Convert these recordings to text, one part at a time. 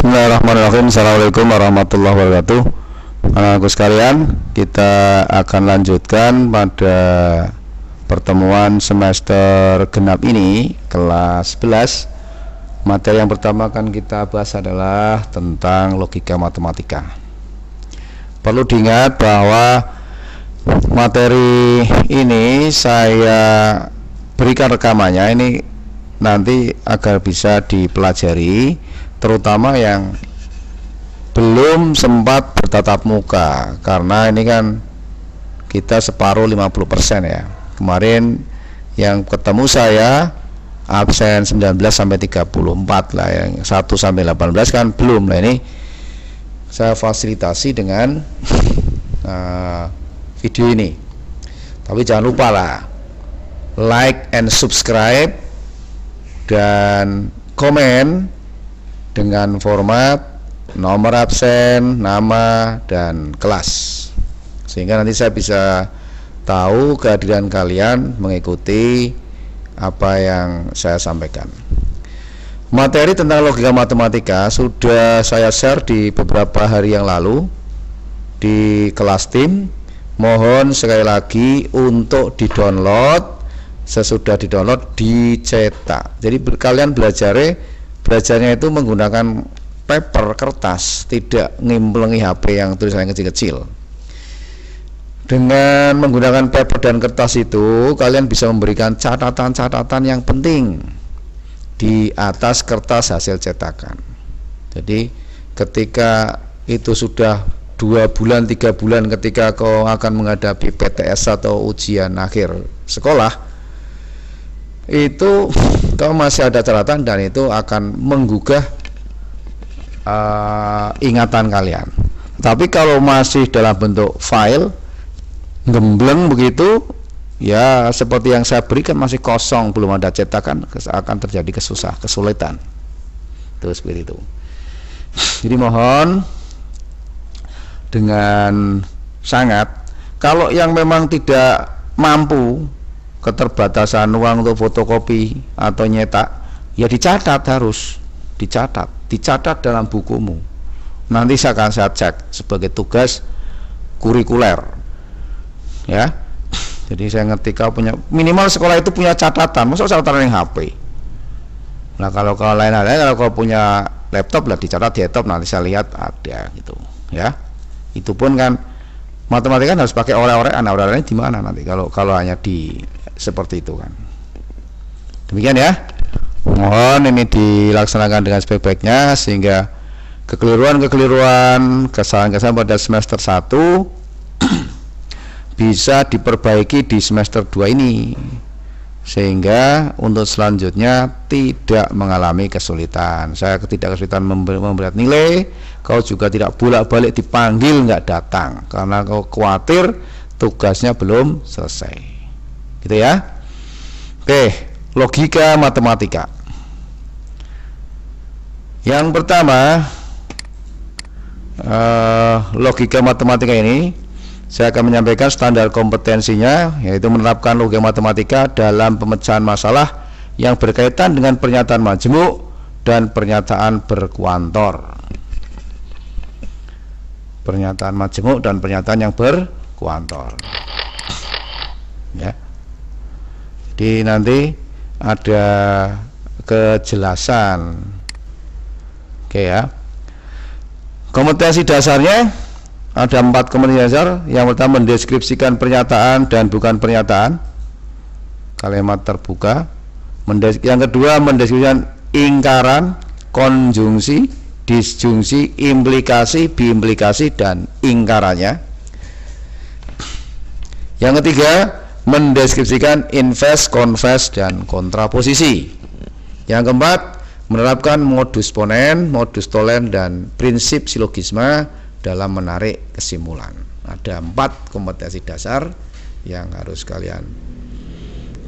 Bismillahirrahmanirrahim. Assalamualaikum warahmatullahi wabarakatuh. Anak-anakku sekalian, kita akan lanjutkan pada pertemuan semester genap ini, kelas 11. Materi yang pertama akan kita bahas adalah tentang logika matematika. Perlu diingat bahwa materi ini saya berikan rekamannya ini nanti agar bisa dipelajari, terutama yang belum sempat bertatap muka, karena ini kan kita separuh 50% ya. Kemarin yang ketemu saya absen 19 sampai 34 lah, yang 1 sampai 18 kan belum. Nah, ini saya fasilitasi dengan video ini. Tapi jangan lupa lah, like and subscribe dan komen dengan format nomor absen, nama, dan kelas, sehingga nanti saya bisa tahu kehadiran kalian mengikuti apa yang saya sampaikan. Materi tentang logika matematika sudah saya share di beberapa hari yang lalu di kelas tim. Mohon sekali lagi untuk di-download, sesudah di-download dicetak. Jadi kalian belajarnya itu menggunakan paper, kertas, tidak ngimplengi HP yang tulisannya kecil-kecil. Dengan menggunakan paper dan kertas itu, kalian bisa memberikan catatan-catatan yang penting di atas kertas hasil cetakan. Jadi ketika itu sudah 2 bulan, 3 bulan ketika kau akan menghadapi PTS atau ujian akhir sekolah, itu kau masih ada catatan dan itu akan menggugah ingatan kalian. Tapi kalau masih dalam bentuk file gembleng begitu, ya seperti yang saya berikan masih kosong, belum ada cetakan, akan terjadi kesulitan. Terus seperti itu. Jadi mohon dengan sangat, kalau yang memang tidak mampu, keterbatasan uang untuk fotokopi atau nyetak, ya dicatat, harus dicatat dalam bukumu. Nanti saya akan cek sebagai tugas kurikuler ya. Jadi saya ngerti kau punya, minimal sekolah itu punya catatan, maksud catatan yang HP. Nah kalau lain-lain, kalau kau punya laptop lah dicatat di laptop, nanti saya lihat ada gitu ya. Itu pun kan matematika harus pakai orek-orekan, orek-orekan di mana nanti kalau hanya di seperti itu kan. Demikian ya. Mohon ini dilaksanakan dengan sebaik-baiknya sehingga kekeliruan, kesalahan-kesalahan pada semester 1 bisa diperbaiki di semester 2 ini, sehingga untuk selanjutnya tidak mengalami kesulitan. Saya tidak kesulitan memberikan nilai, kau juga tidak bolak-balik dipanggil nggak datang karena kau khawatir tugasnya belum selesai, gitu ya. Oke, logika matematika. Yang pertama, logika matematika ini saya akan menyampaikan standar kompetensinya, yaitu menerapkan logika matematika dalam pemecahan masalah yang berkaitan dengan pernyataan majmuk dan pernyataan berkuantor. Pernyataan majmuk dan pernyataan yang berkuantor ya. Jadi nanti ada kejelasan. Oke ya. Kompetensi dasarnya ada 4 kompetensi dasar. Yang pertama, mendeskripsikan pernyataan dan bukan pernyataan, kalimat terbuka. Yang kedua, mendeskripsikan ingkaran, konjungsi, disjungsi, implikasi, biimplikasi, dan ingkarannya. Yang ketiga, mendeskripsikan invers, konvers, dan kontraposisi. Yang keempat, menerapkan modus ponen, modus tolen, dan prinsip silogisme dalam menarik kesimpulan. Ada 4 kompetensi dasar yang harus kalian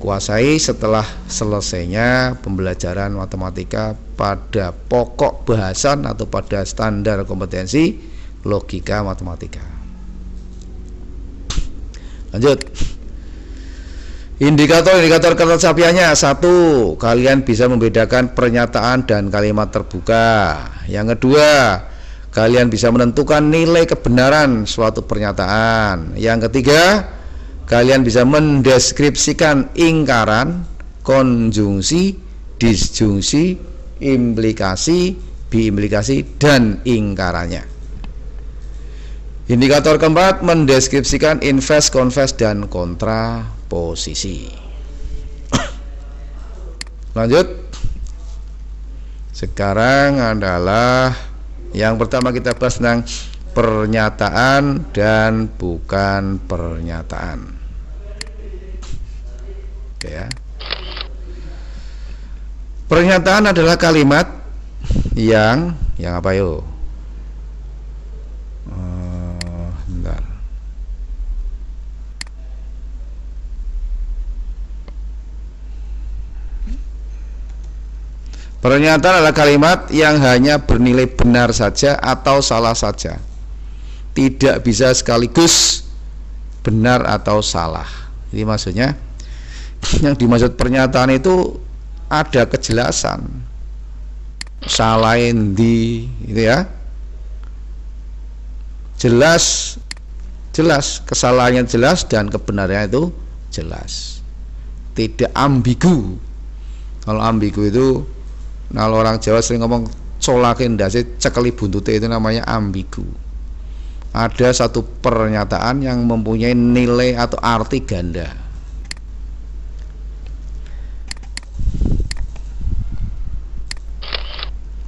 kuasai setelah selesainya pembelajaran matematika pada pokok bahasan atau pada standar kompetensi logika matematika. Lanjut. Indikator ketercapai-nya: 1. Kalian bisa membedakan pernyataan dan kalimat terbuka. Yang kedua, kalian bisa menentukan nilai kebenaran suatu pernyataan. Yang ketiga, kalian bisa mendeskripsikan ingkaran, konjungsi, disjungsi, implikasi, biimplikasi, dan ingkarannya. Indikator keempat, mendeskripsikan invest, confess, dan kontraposisi. Lanjut. Sekarang adalah yang pertama kita bahas tentang pernyataan dan bukan pernyataan. Oke ya. Pernyataan adalah kalimat yang apa yo? Bentar. Pernyataan adalah kalimat yang hanya bernilai benar saja atau salah saja. Tidak bisa sekaligus benar atau salah. Jadi maksudnya yang dimaksud pernyataan itu ada kejelasan. Salahin di itu ya. Jelas kesalahannya jelas dan kebenarannya itu jelas. Tidak ambigu. Kalau ambigu itu, kalau orang Jawa sering ngomong colakin ndase cekeli buntute, itu namanya ambigu. Ada satu pernyataan yang mempunyai nilai atau arti ganda.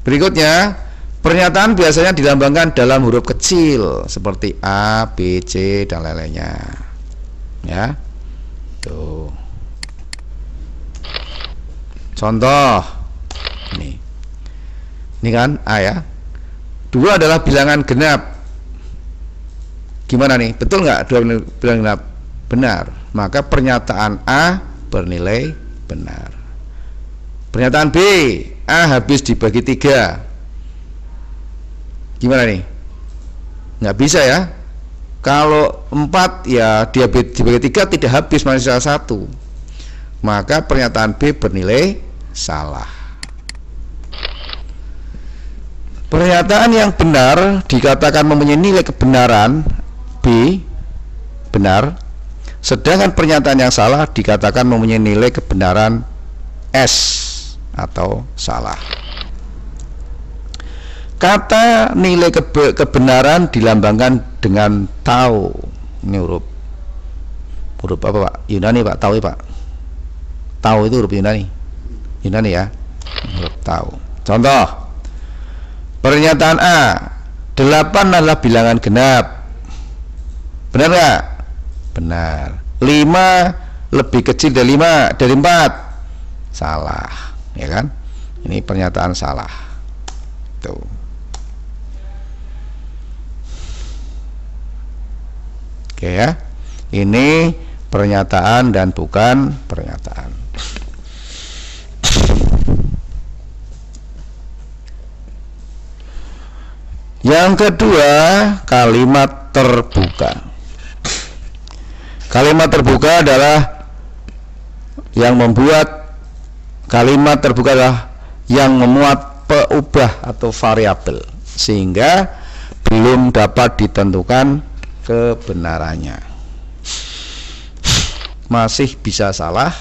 Berikutnya, pernyataan biasanya dilambangkan dalam huruf kecil seperti A, B, C, dan lain-lainnya. Ya. Tuh. Contoh. Ini kan A ya. 2 adalah bilangan genap. Gimana nih? Betul nggak 2 bilangan genap? Benar. Maka pernyataan A bernilai benar. Pernyataan B, A habis dibagi 3. Gimana nih? Nggak bisa ya. Kalau 4 ya dia dibagi 3 tidak habis, masih salah 1. Maka pernyataan B bernilai salah. Pernyataan yang benar dikatakan mempunyai nilai kebenaran B, benar. Sedangkan pernyataan yang salah dikatakan mempunyai nilai kebenaran S atau salah. Kata nilai kebenaran dilambangkan dengan tau. Ini huruf apa Pak? Yunani Pak, tau ya Pak. Tau itu huruf Yunani ya. Huruf tau. Contoh, pernyataan A, 8 adalah bilangan genap. Benar nggak? Benar. 5 lebih kecil dari 4. Salah, ya kan? Ini pernyataan salah. Tuh. Oke ya. Ini pernyataan dan bukan pernyataan. Yang kedua, kalimat terbuka. Kalimat terbuka adalah yang membuat kalimat terbuka adalah yang memuat peubah atau variabel sehingga belum dapat ditentukan kebenarannya. Masih bisa salah,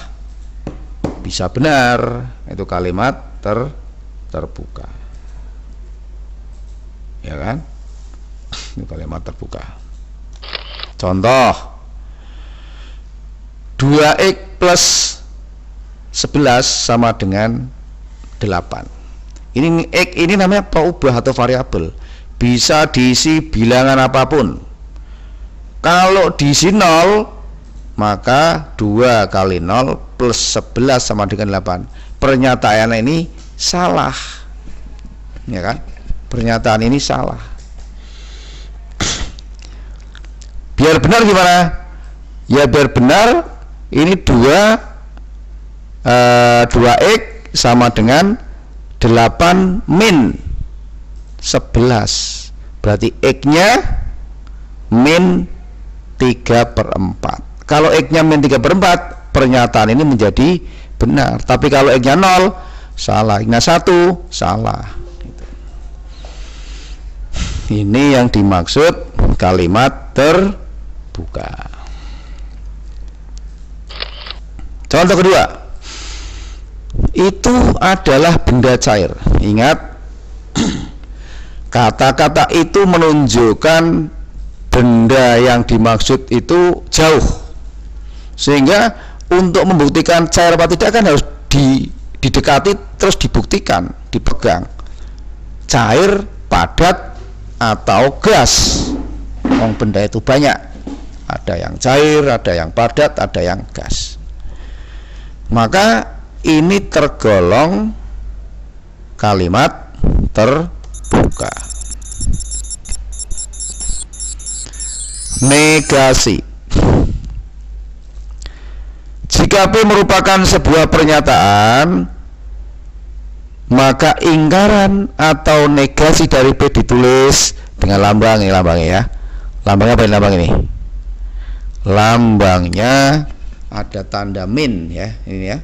bisa benar. Itu kalimat terbuka. Ya kan? Ini kalimat terbuka. Contoh, 2x plus 11 sama dengan 8. Ini x ini namanya peubah atau variabel. Bisa diisi bilangan apapun. Kalau diisi 0, maka 2 kali 0 plus 11 sama dengan 8. Pernyataan ini salah. Ya kan? Pernyataan ini salah. Biar benar gimana? Ya biar benar ini 2x sama dengan 8 min 11. Berarti x-nya min 3/4. Kalau x-nya min 3/4 pernyataan ini menjadi benar. Tapi kalau X-nya 0 salah, X-nya 1 salah. Ini yang dimaksud kalimat terbuka. Contoh kedua, itu adalah benda cair. Ingat, kata-kata itu menunjukkan benda yang dimaksud itu jauh, sehingga untuk membuktikan cair atau tidak kan harus didekati, terus dibuktikan, dipegang. Cair, padat, atau gas. Benda itu banyak, ada yang cair, ada yang padat, ada yang gas. Maka ini tergolong kalimat terbuka. Negasi. Jika P merupakan sebuah pernyataan, maka ingkaran atau negasi dari P ditulis dengan lambang. Ini lambangnya ya. Lambangnya apa ini? Lambang ini. Lambangnya ada tanda min ya. Ini ya.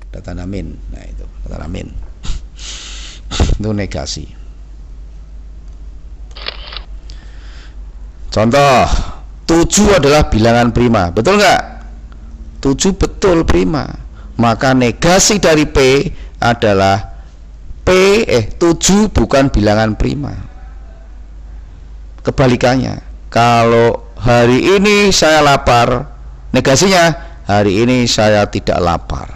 Ada tanda min. Nah itu tanda min. Itu negasi. Contoh, 7 adalah bilangan prima. Betul nggak? 7 betul prima. Maka negasi dari P adalah 7 bukan bilangan prima. Kebalikannya, kalau hari ini saya lapar, negasinya hari ini saya tidak lapar.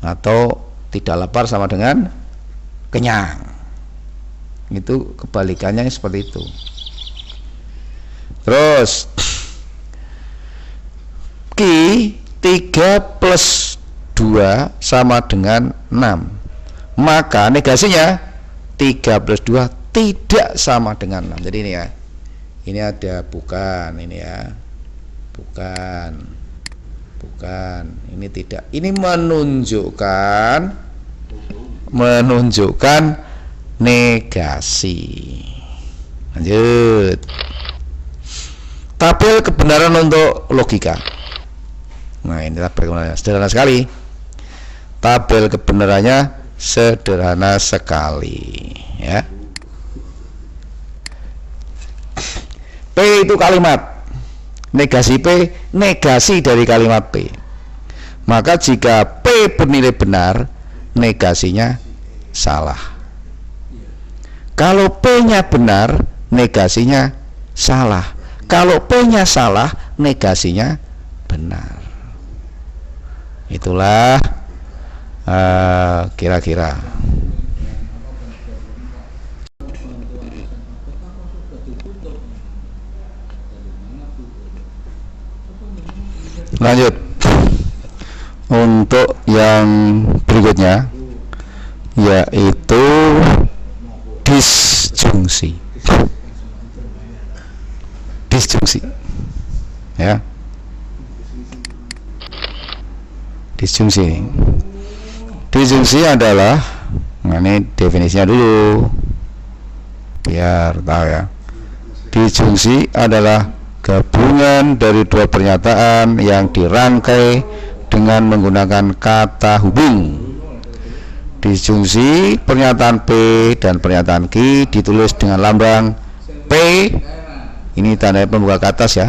Atau tidak lapar sama dengan kenyang. Itu kebalikannya seperti itu. Terus Q 3 plus 2 sama dengan 6. Maka negasinya 3 plus 2 tidak sama dengan 6. Jadi ini ya, ini ada bukan, ini ya, bukan, ini tidak. Ini menunjukkan negasi. Lanjut. Tabel kebenaran untuk logika. Nah ini tabel kebenarannya sederhana sekali. Tabel kebenarannya sederhana sekali ya. P itu kalimat, negasi P negasi dari kalimat P. Maka jika P bernilai benar, negasinya salah. Kalau P-nya benar, negasinya salah. Kalau P-nya salah, negasinya benar. Itulah kira-kira. Lanjut untuk yang berikutnya, yaitu disjungsi. Disjungsi ya. Disjungsi. Disjungsi adalah, nah ini definisinya dulu biar tahu ya. Disjungsi adalah gabungan dari dua pernyataan yang dirangkai dengan menggunakan kata hubung. Disjungsi pernyataan P dan pernyataan Q ditulis dengan lambang P. Ini tanda pembuka ke atas ya.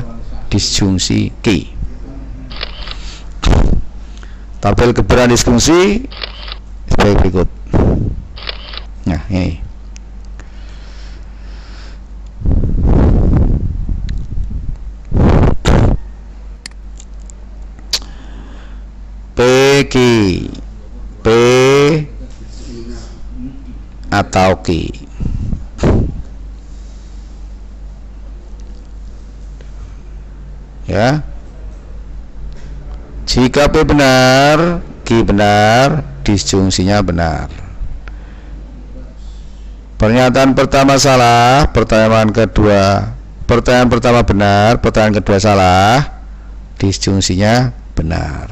Disjungsi Q. Tabel kebenaran disjungsi sebagai berikut. Nah ini. P atau Q. Ya. Jika P benar, Q benar, disjungsinya benar. Pernyataan pertama salah, pertanyaan pertama benar, pertanyaan kedua salah, disjungsinya benar.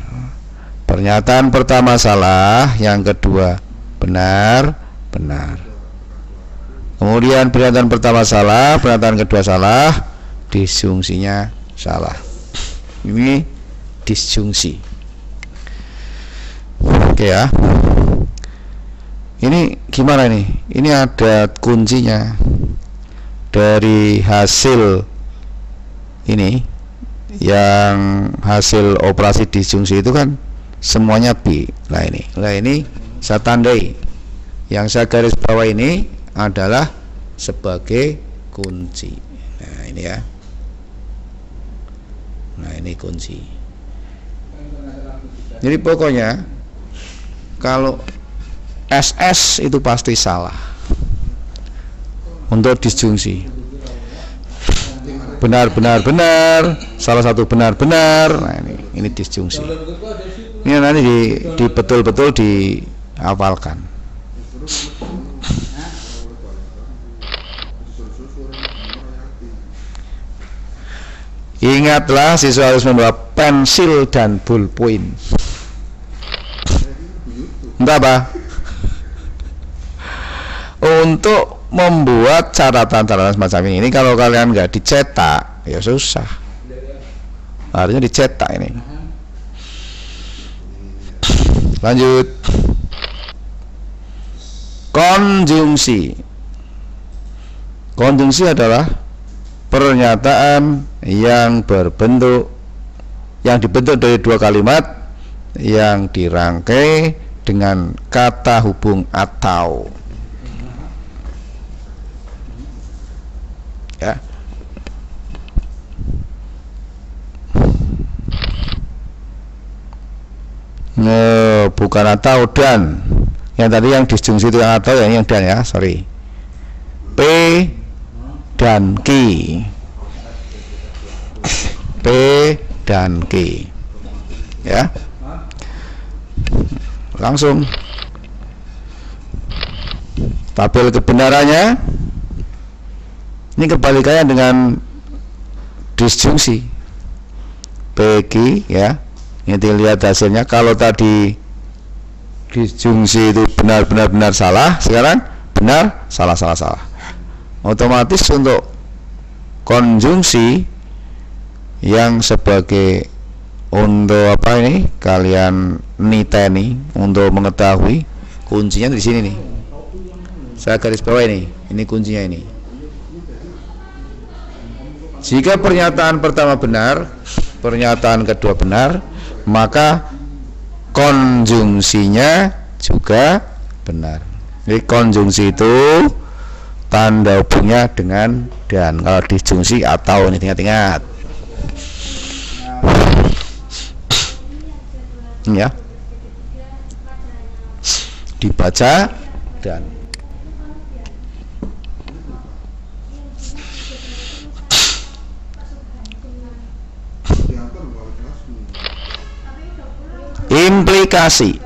Pernyataan pertama salah, yang kedua benar. Kemudian pernyataan pertama salah, pernyataan kedua salah, disjungsinya salah. Ini disjungsi. Oke ya. Ini gimana nih? Ini ada kuncinya dari hasil ini, yang hasil operasi disjungsi itu kan semuanya B. Nah ini saya tandai, yang saya garis bawah ini adalah sebagai kunci. Nah ini ya. Nah ini kunci. Jadi pokoknya kalau SS itu pasti salah untuk disjungsi. Benar, salah satu benar. Nah ini disjungsi. Ini nanti di betul-betul dihafalkan. Ingatlah, siswa harus membawa pensil dan ballpoint. Entah apa? Untuk membuat catatan-catatan semacam ini, kalau kalian nggak dicetak, ya susah. Harusnya dicetak ini. Lanjut. Konjungsi. Konjungsi adalah pernyataan yang dibentuk dari dua kalimat yang dirangkai dengan kata hubung atau. Ya. Bukan atau dan. Yang tadi yang disjungsi itu yang atau, yang dan ya, sorry. P dan Q. P dan Q. Ya. Langsung tabel kebenarannya ini kebalikannya dengan disjungsi. PQ ya. Ini dilihat hasilnya. Kalau tadi disjungsi itu benar salah, sekarang benar salah. Otomatis untuk konjungsi yang sebagai untuk apa ini kalian niteni untuk mengetahui kuncinya di sini nih. Saya garis bawah ini kuncinya ini. Jika pernyataan pertama benar, pernyataan kedua benar, maka konjungsinya juga benar. Jadi konjungsi itu tanda hubungnya dengan dan. Kalau disjungsi atau, ini ingat-ingat. Ya. Dibaca dan. Implikasi.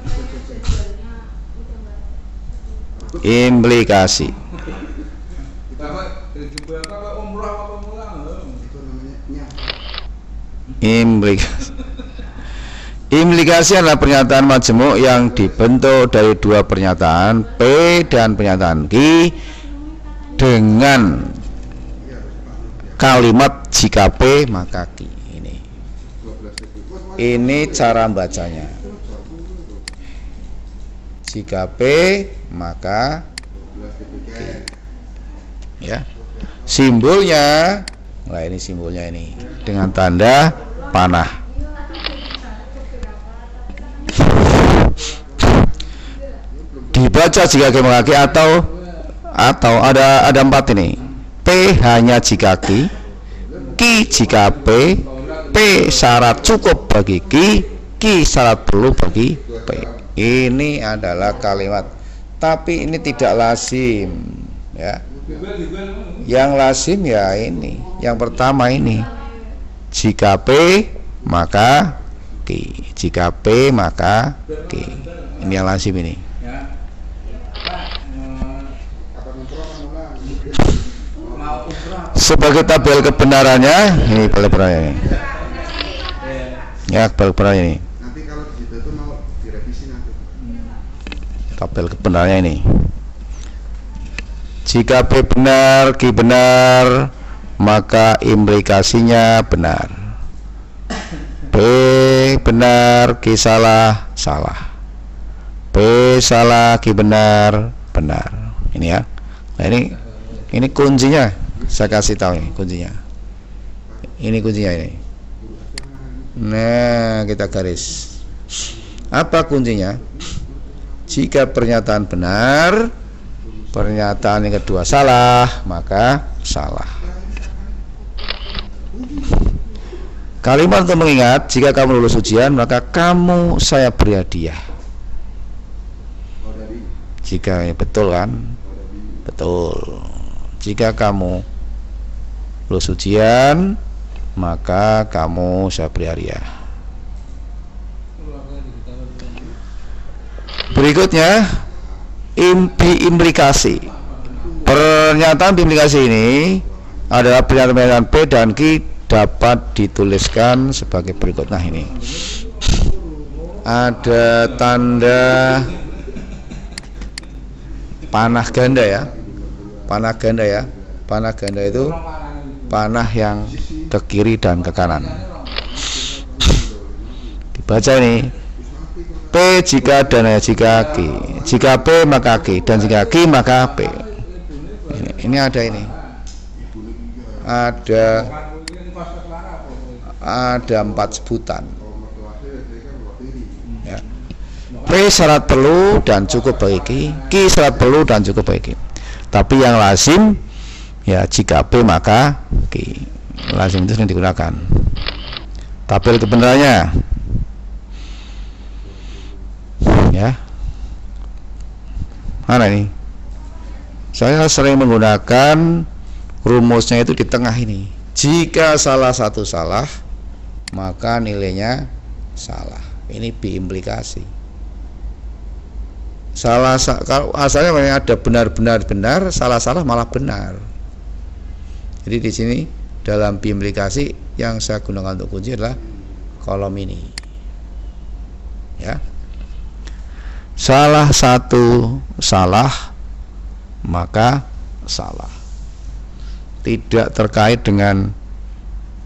Implikasi adalah pernyataan majemuk yang dibentuk dari dua pernyataan P dan pernyataan Q dengan kalimat jika P maka Q. Ini cara bacanya. Jika P maka Q. Ya. Simbolnya, nah ini simbolnya ini dengan tanda panah. Dibaca jika Q maka Q atau ada 4 ini. P hanya jika Q, Q jika P, P syarat cukup bagi Q, Q syarat perlu bagi P. Ini adalah kalimat, tapi ini tidak lazim, ya. Yang lazim ya ini, yang pertama ini. Jika P maka Q, jika P maka Q. Ini yang lazim ini. Sebagai tabel kebenarannya, ini tabel kebenarannya. Ya, tabel kebenarannya ini. Nanti kalau di situ itu mau direvisi nanti. Tabel kebenarannya ini. Jika P benar, Q benar, maka implikasinya benar. B benar, Q salah, salah. B salah, Q benar, benar. Ini ya. Nah ini kuncinya. Saya kasih tahu ini kuncinya. Ini kuncinya ini. Nah, kita garis. Apa kuncinya? Jika pernyataan benar, pernyataan yang kedua salah, maka salah. Kalimat untuk mengingat, jika kamu lulus ujian, maka kamu saya beri hadiah. Jika betul kan? Betul. Jika kamu lulus ujian, maka kamu saya beri hadiah. Berikutnya, implikasi. Pernyataan implikasi ini adalah pernyataan P dan Q dapat dituliskan sebagai berikut. Nah ini ada tanda panah ganda ya. Panah ganda ya. Panah ganda itu panah yang ke kiri dan ke kanan. Dibaca ini. P jika dan jika Q. Jika P maka Q, dan jika Q maka P. Ini ada ini. Ada 4 sebutan ya. P syarat perlu dan cukup bagi Q syarat perlu dan cukup bagi. Tapi yang lazim ya jika P maka Q. Lazim itu sering digunakan. Tabel kebenarannya ya. Mana ini? Saya sering menggunakan rumusnya itu di tengah ini. Jika salah satu salah, maka nilainya salah. Ini biimplikasi. Kalau asalnya ada benar, salah malah benar. Jadi di sini dalam biimplikasi yang saya gunakan untuk kunci adalah kolom ini. Ya. Salah satu salah, maka salah. Tidak terkait dengan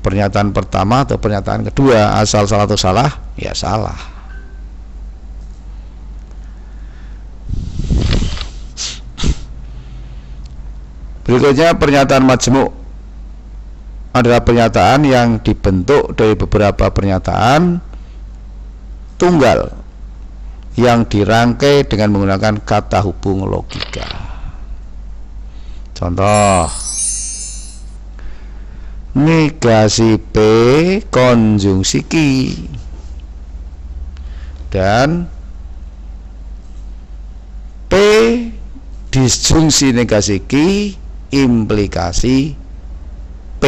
pernyataan pertama atau pernyataan kedua. Asal salah atau salah, ya salah. Berikutnya pernyataan majmuk adalah pernyataan yang dibentuk dari beberapa pernyataan tunggal yang dirangkai dengan menggunakan kata hubung logika. Contoh, negasi P konjungsi Q dan P disjungsi negasi Q implikasi P.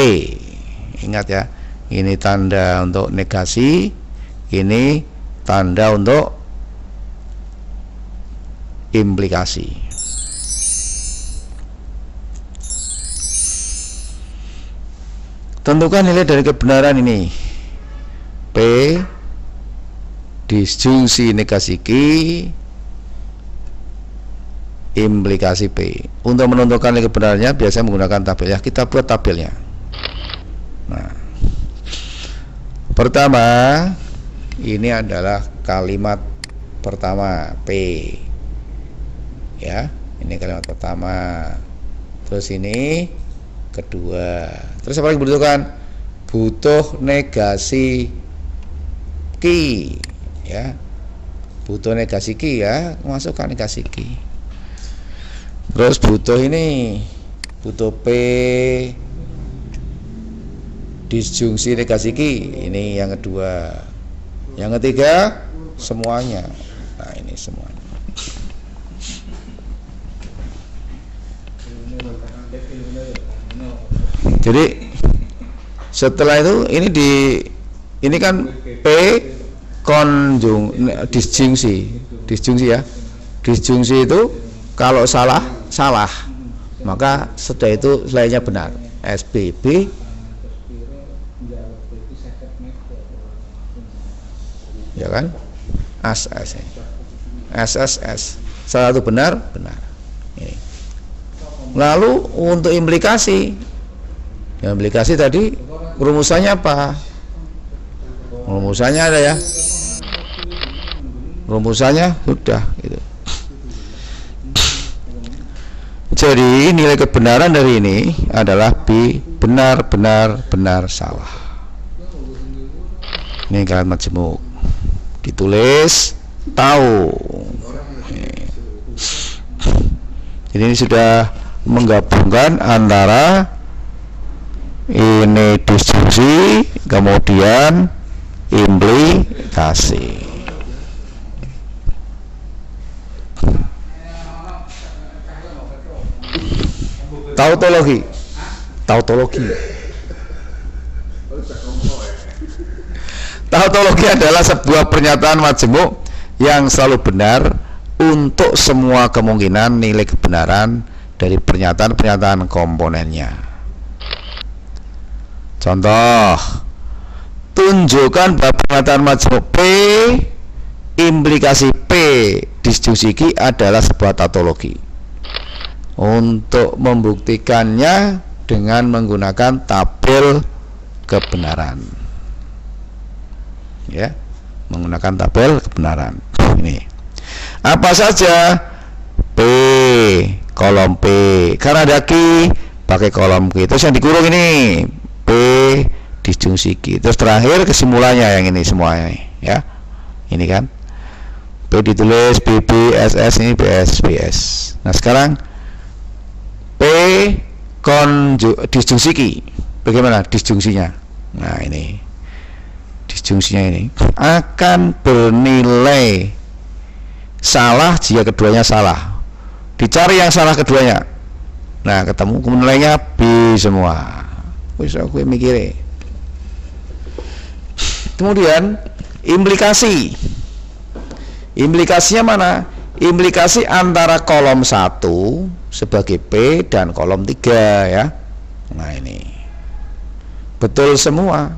Ingat ya, ini tanda untuk negasi, ini tanda untuk implikasi. Tentukan nilai dari kebenaran ini. P disjungsi negasi Q implikasi P. Untuk menentukan nilai kebenarannya biasanya menggunakan tabel ya. Kita buat tabelnya. Nah, pertama ini adalah kalimat pertama P. Ya, ini kalimat pertama. Terus ini kedua. Terus apa yang dibutuhkan? Butuh negasi Q ya. Butuh negasi Q ya, masukkan negasi Q. Terus butuh ini, butuh P disjungsi negasi Q. Ini yang kedua. Yang ketiga semuanya. Nah, ini semuanya. Jadi setelah itu ini kan P disjungsi ya. Disjungsi itu kalau salah, maka setelah itu lainnya benar. SBB ya kan? SSS salah satu benar. Ini. Lalu untuk implikasi tadi rumusannya apa? Rumusannya ada ya. Rumusannya sudah gitu. Jadi nilai kebenaran dari ini adalah B, benar, benar, benar, salah. Ini kalimat majmuk. Ditulis tahu. Jadi ini sudah menggabungkan antara ini disjungsi kemudian implikasi. Tautologi. Tautologi adalah sebuah pernyataan majmuk yang selalu benar untuk semua kemungkinan nilai kebenaran dari pernyataan-pernyataan komponennya. Contoh, tunjukkan bahwa pernyataan majmuk P implikasi P disjungsi Q adalah sebuah tautologi. Untuk membuktikannya dengan menggunakan tabel kebenaran, ya, menggunakan tabel kebenaran. Ini apa saja? P, kolom P, karena ada Q pakai kolom Q. Terus yang dikurung ini P disjungsi Q. Terus terakhir kesimpulannya yang ini semuanya, ya. Ini kan P ditulis BB SS, ini BS BS. Nah sekarang P disjungsi Q. Bagaimana disjungsinya? Nah ini disjungsinya ini akan bernilai salah jika keduanya salah. Dicari yang salah keduanya. Nah ketemu nilainya B semua. Wis aku mikir. Kemudian implikasi. Implikasinya mana? Implikasi antara kolom 1 sebagai P dan kolom 3, ya. Nah ini betul semua,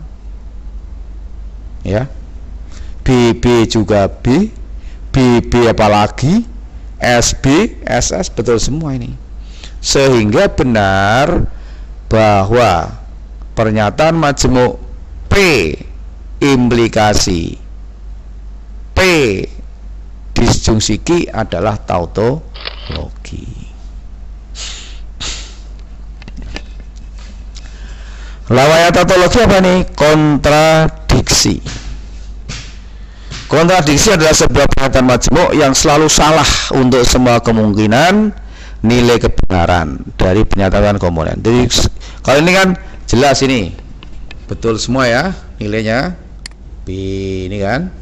ya. BB juga B, BB apalagi, SB, SS betul semua ini. Sehingga benar bahwa pernyataan majmuk P implikasi P disjungsi Q adalah tautologi. Lawaya tautologi apa nih? Kontradiksi. Kontradiksi adalah sebuah pernyataan majmuk yang selalu salah untuk semua kemungkinan nilai kebenaran dari pernyataan komponen. Jadi kalau ini kan jelas ini betul semua ya nilainya B ini kan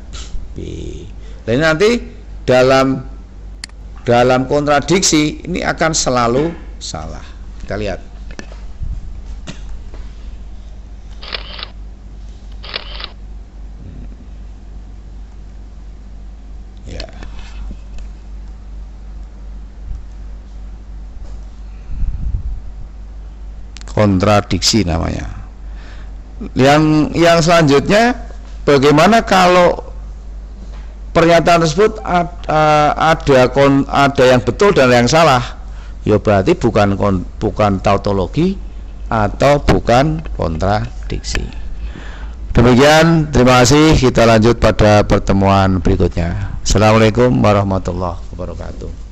B. Dan nanti dalam kontradiksi ini akan selalu salah. Kita lihat. Ya. Kontradiksi namanya. Yang selanjutnya, bagaimana kalau pernyataan tersebut ada yang betul dan yang salah? Ya berarti bukan tautologi atau bukan kontradiksi. Demikian, terima kasih. Kita lanjut pada pertemuan berikutnya. Assalamualaikum warahmatullahi wabarakatuh.